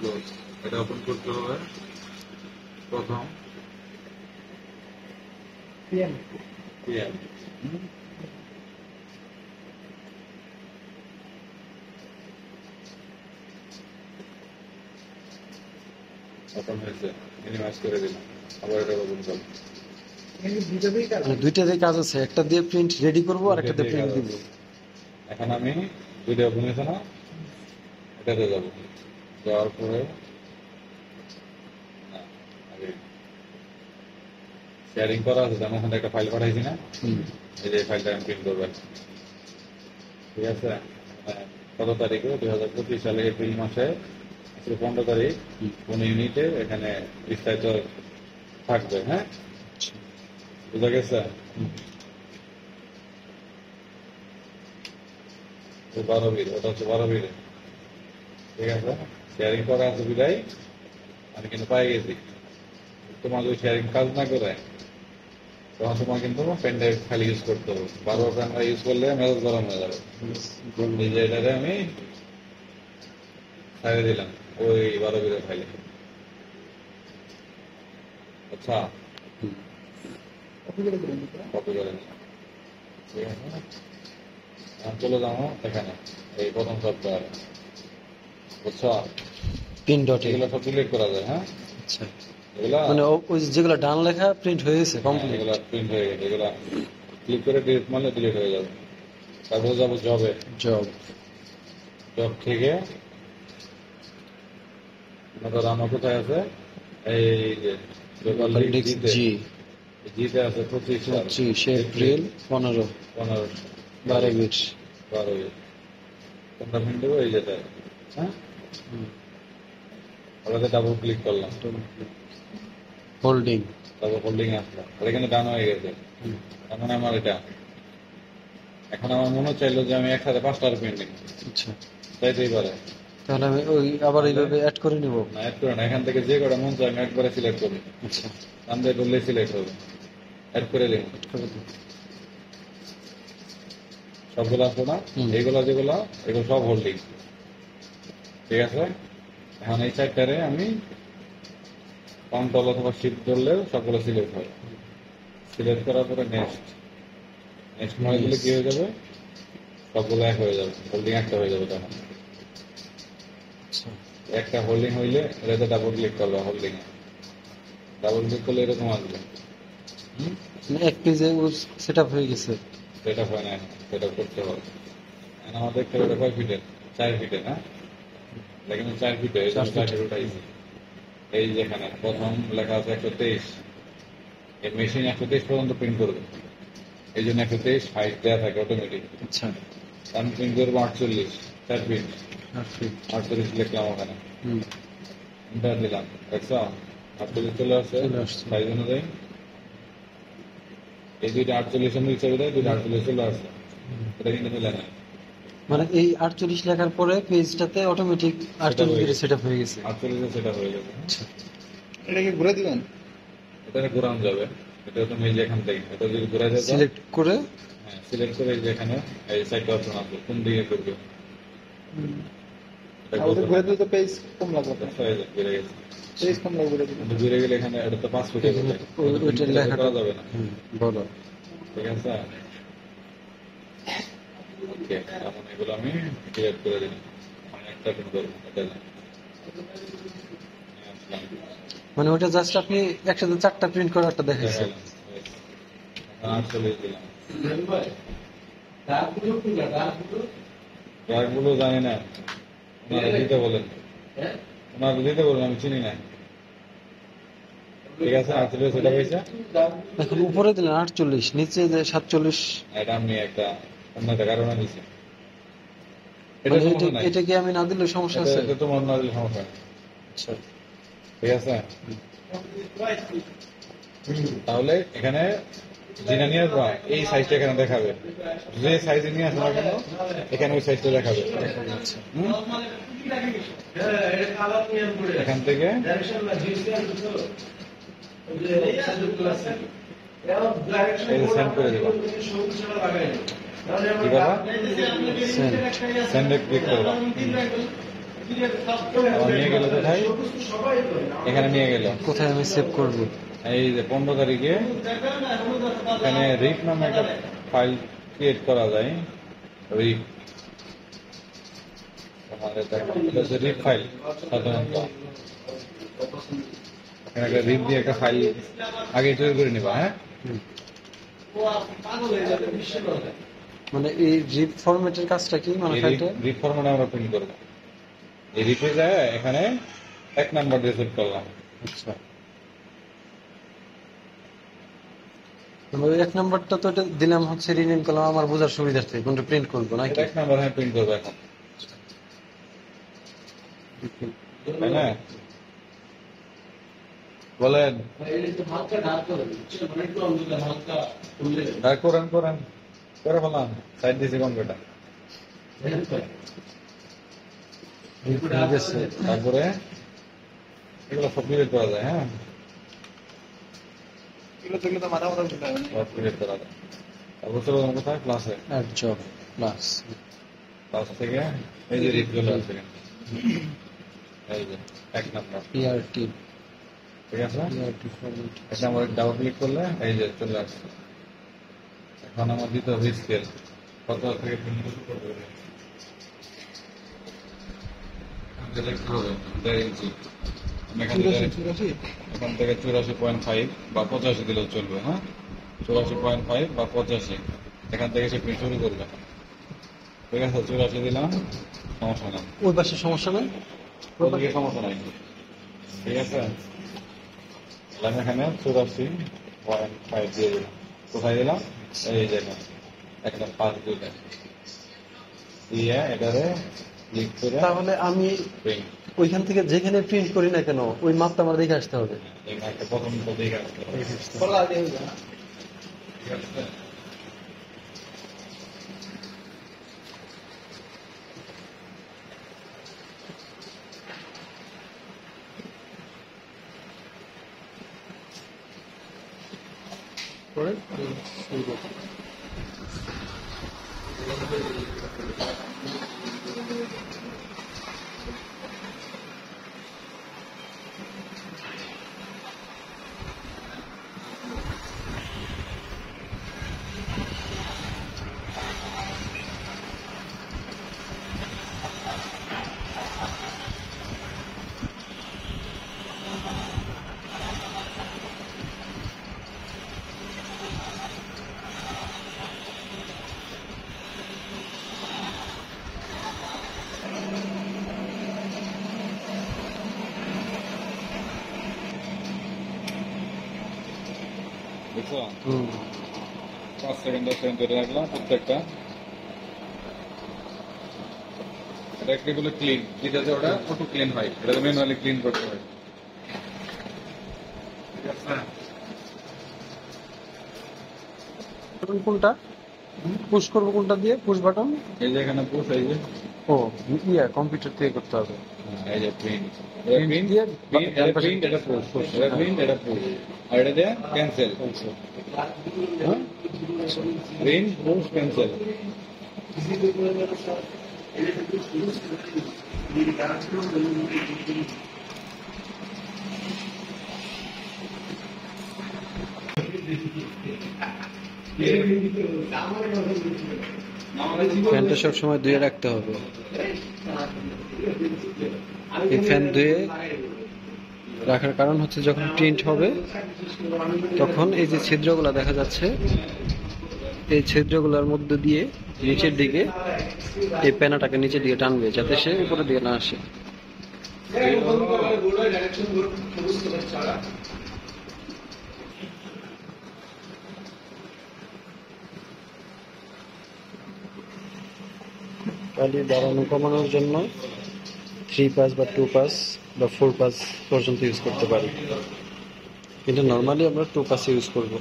Close. এটা open করতে হবে প্রথম পিএম। ওপেন হয়েছে, মিনিমাইজ করে দিলাম, আবার এটা ওপেন করলাম। দুইটাতেই কাজ আছে, একটা দিয়ে প্রিন্ট রেডি করবো আর একটা দিয়ে প্রিন্ট দিব। এখন আমি দুইটা ওপেন হয়েছে না, এটাতে যাবো, যাওয়ার পরে শেয়ারিং করা আছে, আমি ওখানে একটা ফাইল পাঠাইছি না, এই যে ফাইলটা আমি প্রিন্ট করবো। ঠিক আছে, কত তারিখে 2025 সালে এপ্রিল মাসে 15 তারিখ কোন ইউনিটে এখানে বিস্তারিত থাকবে। হ্যাঁ, বুঝা গেছে? 12 বিল, ওটা হচ্ছে 12 বিল। ঠিক আছে, শেয়ারিং করা আছে বিদায় আমি কিন্তু পাই গেছি। তোমার যদি শেয়ারিং কাজ না করে তখন তোমার কিন্তু পেন ড্রাইভ খালি ইউজ করতে হবে। 12 পেন ড্রাইভ ইউজ করলে মেজাজ গরম হয়ে যাবে। এই যে এটাতে আমি ছাড়িয়ে দিলাম ওই 12 বিলের ফাইলে। আচ্ছা, কপি করে নিলাম। ঠিক আছে, চলে যাবো এখানে এই প্রথম সপ্তাহে। বুঝছো? এগুলো সব ডিলিট করা যায়। হ্যাঁ, আচ্ছা, মানে ওই যেগুলো ডান লেখা প্রিন্ট হয়ে গেছে, কমপ্লিট। এগুলো প্রিন্ট হয়ে গেছে, এগুলো ক্লিক করে ডিলিট মারলে ডিলিট হয়ে যাবে। তারপরে যাবো জবে। জব থেকে আমার কোথায় আছে, এই যে জিতে আছে 25 এপ্রিল 15 12 বিট। তোমরা প্রিন্ট দেবো এই যেটা। হ্যাঁ, ওটাতে ডাবল ক্লিক করলাম, হোল্ডিং, তারপর হোল্ডিং আসলাম, আর এখানে ডান হয়ে গেছে। এখন আমার এটা, এখন আমার মনে চাইলো যে আমি একসাথে 5টার প্রিন্টিং। আচ্ছা, চাইতেই পারে, তাহলে আমি ওই আবার এইভাবে অ্যাড করে নিব। না, অ্যাড করে না, এখান থেকে যে কটা মন চাই আমি একবারে সিলেক্ট করি। আচ্ছা, নাম দিয়ে করলে সিলেক্ট হবে, অ্যাড করে দিন। সবগুলো আসলো না, এইগুলো যেগুলো এগুলো সব হোল্ডিং। ঠিক আছে, এখন এই চারটারে আমি কন্ট্রোল অথবা শিফট ধরলেও সবগুলো সিলেক্ট হয়। সিলেক্ট করার পরে নেক্সট নয় দিলে কি হয়ে যাবে, সবগুলো এক হয়ে যাবে, হোল্ডিং একটা হয়ে যাবে। তখন একটা হোল্ডিং হইলে এটাতে ডাবল ক্লিক করবে, হোল্ডিং এ ডাবল ক্লিক করলে এরকম আসবে। এক পেজে সেটআপ হয়ে গেছে। সেটআপ হয় না, সেটআপ করতে হবে। আমাদের খেলাটা কয় ফিটের? 4 ফিটের। হ্যাঁ, দেখেন 4 ফিটের, 4 ফিট উঠাইছি। এই যেখানে প্রথম লেখা আছে 123, এই মেশিন 123 পর্যন্ত প্রিন্ট করবে, এই জন্য 123 হাইট দেওয়া থাকে অটোমেটিক। আচ্ছা, আমি প্রিন্ট করবো 48, 4 ফিট 48 লিখলাম ওখানে, এন্টার দিলাম। দেখছো 48 চলে আসছে সাইজ অনুযায়ী। এই দুইটা 48 এর নিচে দেয়, দুইটা 48 চলে আসছে, এটা কিন্তু মিলে না। মানে এই 48 লেখার পরে পেজটাতে অটোমেটিক 48 সেটআপ হয়ে গেছে। 48 সেটআপ হয়ে গেছে। আচ্ছা, এটাকে ঘুরে দিবেন, এটাকে ঘোরানো যাবে। এটা তুমি এই যে এখান থেকে এটা যদি ঘুরে দেয়, সিলেক্ট করে, হ্যাঁ সিলেক্ট করে এই যে এখানে এই সাইডটা অপশন আছে, কোন দিকে করবে। এটা ঘুরে দিলে তো পেজ কম লাগবে, ঘুরে গেছে পেজ কম লাগবে। ঘুরে গেলে এখানে এটা তো 5 ফুট হবে, ওইটা লেখা করা যাবে না। বলো, ঠিক আছে, ওকে। এখন এগুলো আমি ক্লিয়ার করে দিলাম, আমি একটা প্রিন্ট করবো। মানে ওটা জাস্ট আপনি একসাথে 4টা প্রিন্ট করে একটা দেখাইছেন। ডাকগুলো জানি না, ওনারা দিতে বলেন, আমি চিনি না। ঠিক আছে, 48 সেটা হয়েছে। এখন উপরে দিলেন 48, নিচে যে 47। এটা আমি একটা অন্য একটা কারণে দিচ্ছি। এটা কি আমি না দিলে সমস্যা আছে? এটা তোমার না দিলে সমস্যা। আচ্ছা, ঠিক আছে, তাহলে এখানে যেটা নিয়ে আসবা এই সাইজটা এখানে দেখাবে, যে সাইজে নিয়ে আসবা কেন এখানে ওই সাইজটা দেখাবে। এখান থেকে সেন্ড করে দিবা, কি করবা, সেন্ডে ক্লিক করবা। আবার নিয়ে গেল কোথায়, এখানে নিয়ে গেল, কোথায় আমি সেভ করব? এই যে 15 তারিখে এখানে রিপ নামে একটা ফাইল ক্রিয়েট করা যায়। রিপ আমাদের এটা হচ্ছে রিপ ফাইল। সাধারণত এখানে একটা রিপ দিয়ে একটা ফাইল আগে তৈরি করে নিবা। হ্যাঁ, মানে এই জিপ ফরম্যাটের কাজটা কি? মানে ফাইলটা রিপ ফরম্যাটে আমরা প্রিন্ট করবো। এই রিপে যায় এখানে 1 নাম্বার দিয়ে সেট করলাম। আচ্ছা, ওই 1 নাম্বারটা তো এটা দিলাম হচ্ছে রিনেম করলাম আমার বোঝার সুবিধার্থে, কোনটা প্রিন্ট করবো নাকি? 1 নাম্বার হ্যাঁ প্রিন্ট করবো এখন, তাই না? বলেন, করেন করেন করে ফেলাম, সাইড দিয়েছি কম্পিউটার। ঠিক আছে। তারপরে এগুলো সব ক্রিয়েট করা যায়। হ্যাঁ, সব ক্রিয়েট করা যায়। তারপর চলো কোথায়, ক্লাসে। অ্যাড জব প্লাস ক্লাস থেকে এই যে রিপ চলে আসবে, এই যে 1 নাম্বার, পিআরটি ঠিক আছে। PRT format. 1 number double click করলে এই যে চলে আসছে। এখন আমার দিতে হবে স্কেল, কত থেকে প্রিন্ট করতে হবে, লিখতে হবে 1.5 ইঞ্চি। আমি এখান থেকে 84.5 বা 85 দিলেও চলবে। হ্যাঁ, 84.5 বা 85 এখান থেকে সে প্রিন্ট শুরু করবে। ঠিক আছে, 84 দিলাম, সমস্যা নেই। ওই পাশে সমস্যা নেই, ওদিকে সমস্যা নাই, ঠিক আছে। আমি এখানে 84.5 দিয়ে দিলাম। কোথায় দিলাম? এই জায়গায় একদম 5 দিয়ে এটারে ক্লিক করে তাহলে আমি প্রিন্ট, ওইখান থেকে যেখানে প্রিন্ট করি না কেন ওই মাপটা আমার দেখে আসতে হবে। এখানে একটা প্রথম দিকে আসতে হবে। ঠিক আছে? করে দেখছো? 5 সেকেন্ড 10 সেকেন্ড ধরে রাখলাম প্রত্যেকটা। এটা একটি বলে ক্লিন, ঠিক আছে, ওটা অটো ক্লিন হয়, এটা ম্যানুয়ালি ক্লিন করতে হয়। ঠিক আছে, কোনটা পুশ করবো, কোনটা দিয়ে পুশ বাটন? এই যে এখানে পুশ, এই যে ও ইয়া কম্পিউটার থেকে করতে হবে। এই যে প্রিন্ট, Print দিয়ে এটা প্রিন্ট, এটা পুশ, এটা প্রিন্ট, এটা পুশ, আর এটা দিয়ে ক্যান্সেল। Print, push, cancel. ফ্যানটা সব সময় ধুয়ে রাখতে হবে। এই ফ্যান ধুয়ে রাখার কারণ হচ্ছে যখন প্রিন্ট হবে তখন এই যে ছিদ্রগুলো দেখা যাচ্ছে, এই ছিদ্রগুলোর মধ্যে দিয়ে নিচের দিকে এই প্যানাটাকে নিচের দিকে টানবে যাতে সে উপরের দিকে না আসে। কালি বাড়ানো কমানোর জন্য 3 পাস বা 2 পাস বা 4 পাস পর্যন্ত ইউজ করতে পারি, কিন্তু নর্মালি আমরা 2 পাস ইউজ করব।